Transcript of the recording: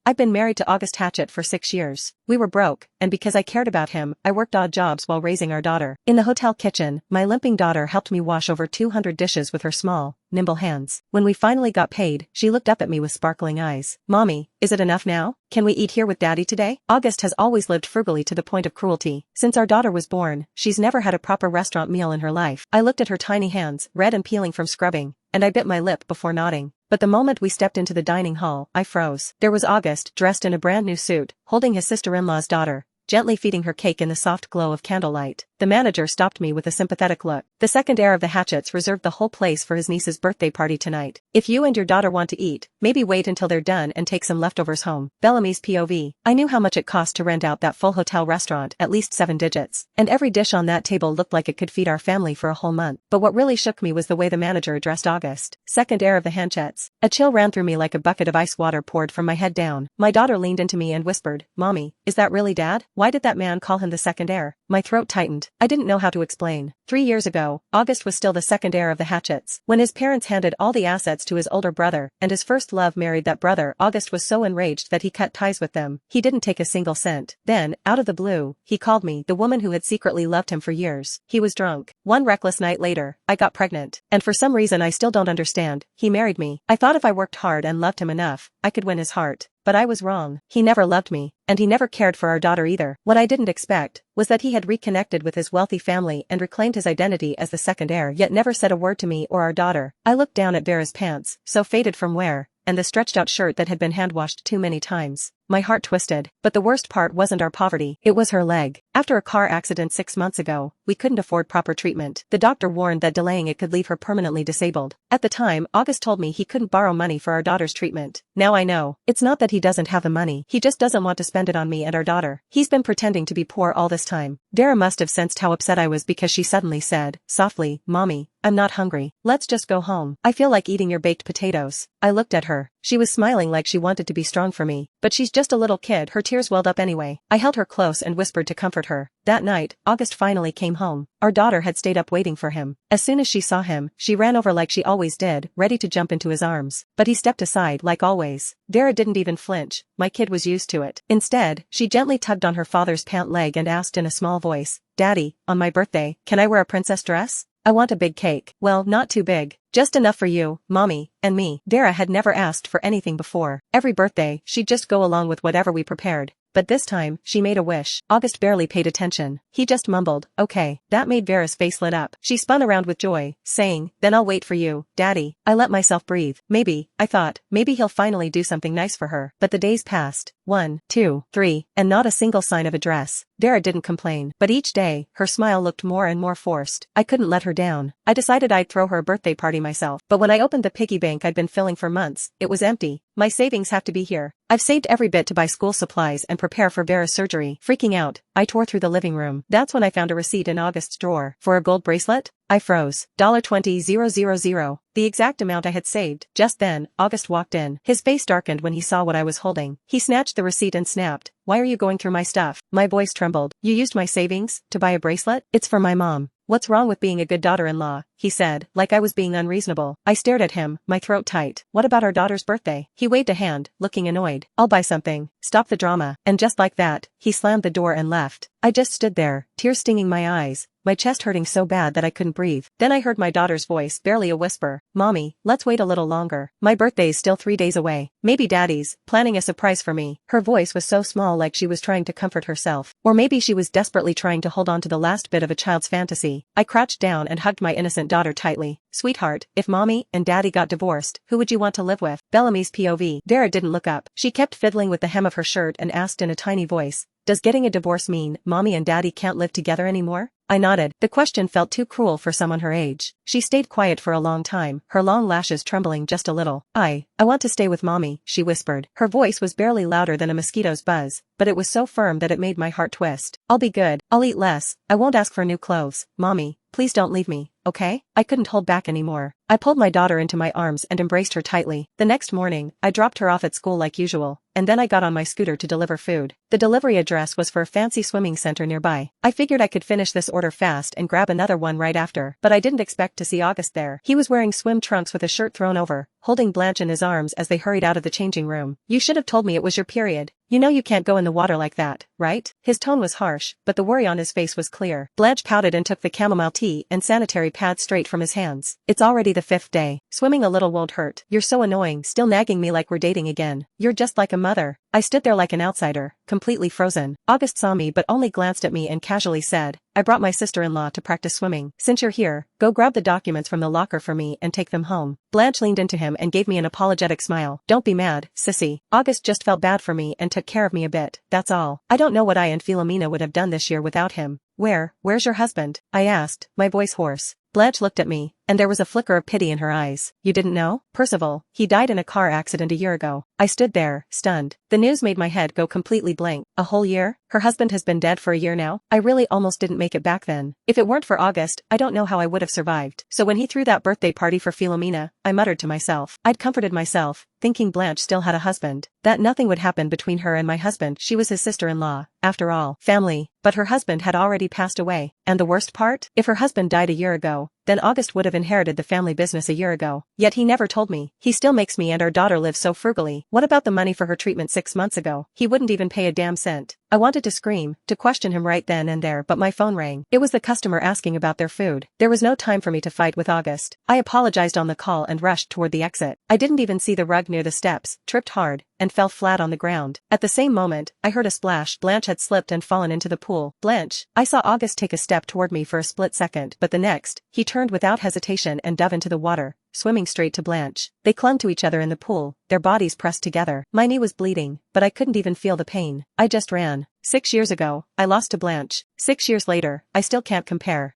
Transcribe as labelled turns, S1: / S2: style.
S1: I'd been married to August Hatchett for 6 years. We were broke, and because I cared about him, I worked odd jobs while raising our daughter. In the hotel kitchen, my limping daughter helped me wash over 200 dishes with her small, nimble hands. When we finally got paid, she looked up at me with sparkling eyes. "Mommy, is it enough now? Can we eat here with Daddy today?" August has always lived frugally to the point of cruelty. Since our daughter was born, she's never had a proper restaurant meal in her life. I looked at her tiny hands, red and peeling from scrubbing, and I bit my lip before nodding. But the moment we stepped into the dining hall, I froze. There was August, dressed in a brand new suit, holding his sister-in-law's daughter, gently feeding her cake in the soft glow of candlelight. The manager stopped me with a sympathetic look. "The second heir of the Hatchetts reserved the whole place for his niece's birthday party tonight. If you and your daughter want to eat, maybe wait until they're done and take some leftovers home." Bellamy's POV. I knew how much it cost to rent out that full hotel restaurant, at least 7 digits. And every dish on that table looked like it could feed our family for a whole month. But what really shook me was the way the manager addressed August. "Second heir of the Hatchetts." A chill ran through me like a bucket of ice water poured from my head down. My daughter leaned into me and whispered, "Mommy, is that really Dad? Why did that man call him the second heir?" My throat tightened. I didn't know how to explain. 3 years ago, August was still the second heir of the Hatchetts. When his parents handed all the assets to his older brother, and his first love married that brother, August was so enraged that he cut ties with them. He didn't take a single cent. Then, out of the blue, he called me the woman who had secretly loved him for years. He was drunk. One reckless night later, I got pregnant. And for some reason I still don't understand, he married me. I thought if I worked hard and loved him enough, I could win his heart. But I was wrong. He never loved me, and he never cared for our daughter either. What I didn't expect was that he had reconnected with his wealthy family and reclaimed his identity as the second heir, yet never said a word to me or our daughter. I looked down at Vera's pants, so faded from wear, and the stretched-out shirt that had been hand-washed too many times. My heart twisted. But the worst part wasn't our poverty, it was her leg. After a car accident 6 months ago, we couldn't afford proper treatment. The doctor warned that delaying it could leave her permanently disabled. At the time, August told me he couldn't borrow money for our daughter's treatment. Now I know. It's not that he doesn't have the money, he just doesn't want to spend it on me and our daughter. He's been pretending to be poor all this time. Vera must have sensed how upset I was because she suddenly said, softly, "Mommy, I'm not hungry. Let's just go home. I feel like eating your baked potatoes." I looked at her. She was smiling like she wanted to be strong for me. But she's just a little kid, her tears welled up anyway. I held her close and whispered to comfort her. That night, August finally came home. Our daughter had stayed up waiting for him. As soon as she saw him, she ran over like she always did, ready to jump into his arms. But he stepped aside like always. Vera didn't even flinch. My kid was used to it. Instead, she gently tugged on her father's pant leg and asked in a small voice, "Daddy, on my birthday, can I wear a princess dress? I want a big cake. Well, not too big. Just enough for you, Mommy, and me." Vera had never asked for anything before. Every birthday, she'd just go along with whatever we prepared. But this time, she made a wish. August barely paid attention. He just mumbled, "Okay." That made Vera's face lit up. She spun around with joy, saying, "Then I'll wait for you, Daddy." I let myself breathe. Maybe, I thought, maybe he'll finally do something nice for her. But the days passed. 1, 2, 3, and not a single sign of a dress. Vera didn't complain. But each day, her smile looked more and more forced. I couldn't let her down. I decided I'd throw her a birthday party myself. But when I opened the piggy bank I'd been filling for months, it was empty. My savings have to be here. I've saved every bit to buy school supplies and prepare for Vera's surgery. Freaking out, I tore through the living room. That's when I found a receipt in August's drawer. For a gold bracelet? I froze. $20,000. The exact amount I had saved. Just then, August walked in. His face darkened when he saw what I was holding. He snatched the receipt and snapped, "Why are you going through my stuff?" My voice trembled. "You used my savings to buy a bracelet? It's for my mom." "What's wrong with being a good daughter-in-law?" he said, like I was being unreasonable. I stared at him, my throat tight. "What about our daughter's birthday?" He waved a hand, looking annoyed. "I'll buy something. Stop the drama." And just like that, he slammed the door and left. I just stood there, tears stinging my eyes, my chest hurting so bad that I couldn't breathe. Then I heard my daughter's voice, barely a whisper. "Mommy, let's wait a little longer. My birthday's still 3 days away. Maybe Daddy's planning a surprise for me." Her voice was so small, like she was trying to comfort herself. Or maybe she was desperately trying to hold on to the last bit of a child's fantasy. I crouched down and hugged my innocent daughter tightly. "Sweetheart, if Mommy and Daddy got divorced, who would you want to live with?" Bellamy's POV. Vera didn't look up. She kept fiddling with the hem of her shirt and asked in a tiny voice, "Does getting a divorce mean Mommy and Daddy can't live together anymore?" I nodded. The question felt too cruel for someone her age. She stayed quiet for a long time, her long lashes trembling just a little. I want to stay with Mommy," she whispered. Her voice was barely louder than a mosquito's buzz, but it was so firm that it made my heart twist. "I'll be good. I'll eat less. I won't ask for new clothes. Mommy, please don't leave me, okay? I couldn't hold back anymore. I pulled my daughter into my arms and embraced her tightly. The next morning, I dropped her off at school like usual, and then I got on my scooter to deliver food. The delivery address was for a fancy swimming center nearby. I figured I could finish this order fast and grab another one right after, but I didn't expect to see August there. He was wearing swim trunks with a shirt thrown over, holding Blanche in his arms as they hurried out of the changing room. You should have told me it was your period. You know you can't go in the water like that, right? His tone was harsh, but the worry on his face was clear. Blanche pouted and took the chamomile tea and sanitary pads straight from his hands. It's already the 5th day. Swimming a little won't hurt. You're so annoying, still nagging me like we're dating again. You're just like a mother. I stood there like an outsider, completely frozen. August saw me but only glanced at me and casually said, I brought my sister-in-law to practice swimming. Since you're here, go grab the documents from the locker for me and take them home. Blanche leaned into him and gave me an apologetic smile. Don't be mad, sissy. August just felt bad for me and took care of me a bit, that's all. I don't know what I and Philomena would have done this year without him. Where's your husband? I asked, my voice hoarse. Blanche looked at me, and there was a flicker of pity in her eyes. You didn't know? Percival, he died in a car accident a year ago. I stood there, stunned. The news made my head go completely blank. A whole year? Her husband has been dead for a year now? I really almost didn't make it back then. If it weren't for August, I don't know how I would have survived. So when he threw that birthday party for Philomena, I muttered to myself. I'd comforted myself, thinking Blanche still had a husband. That nothing would happen between her and my husband. She was his sister-in-law, after all. Family. But her husband had already passed away. And the worst part? If her husband died a year ago, then August would have inherited the family business a year ago. Yet he never told me. He still makes me and our daughter live so frugally. What about the money for her treatment 6 months ago? He wouldn't even pay a damn cent. I wanted to scream, to question him right then and there, but my phone rang. It was the customer asking about their food. There was no time for me to fight with August. I apologized on the call and rushed toward the exit. I didn't even see the rug near the steps, tripped hard, and fell flat on the ground. At the same moment, I heard a splash. Blanche had slipped and fallen into the pool. Blanche. I saw August take a step toward me for a split second, but the next, he turned without hesitation and dove into the water, swimming straight to Blanche. They clung to each other in the pool, their bodies pressed together. My knee was bleeding, but I couldn't even feel the pain. I just ran. 6 years ago, I lost to Blanche. 6 years later, I still can't compare.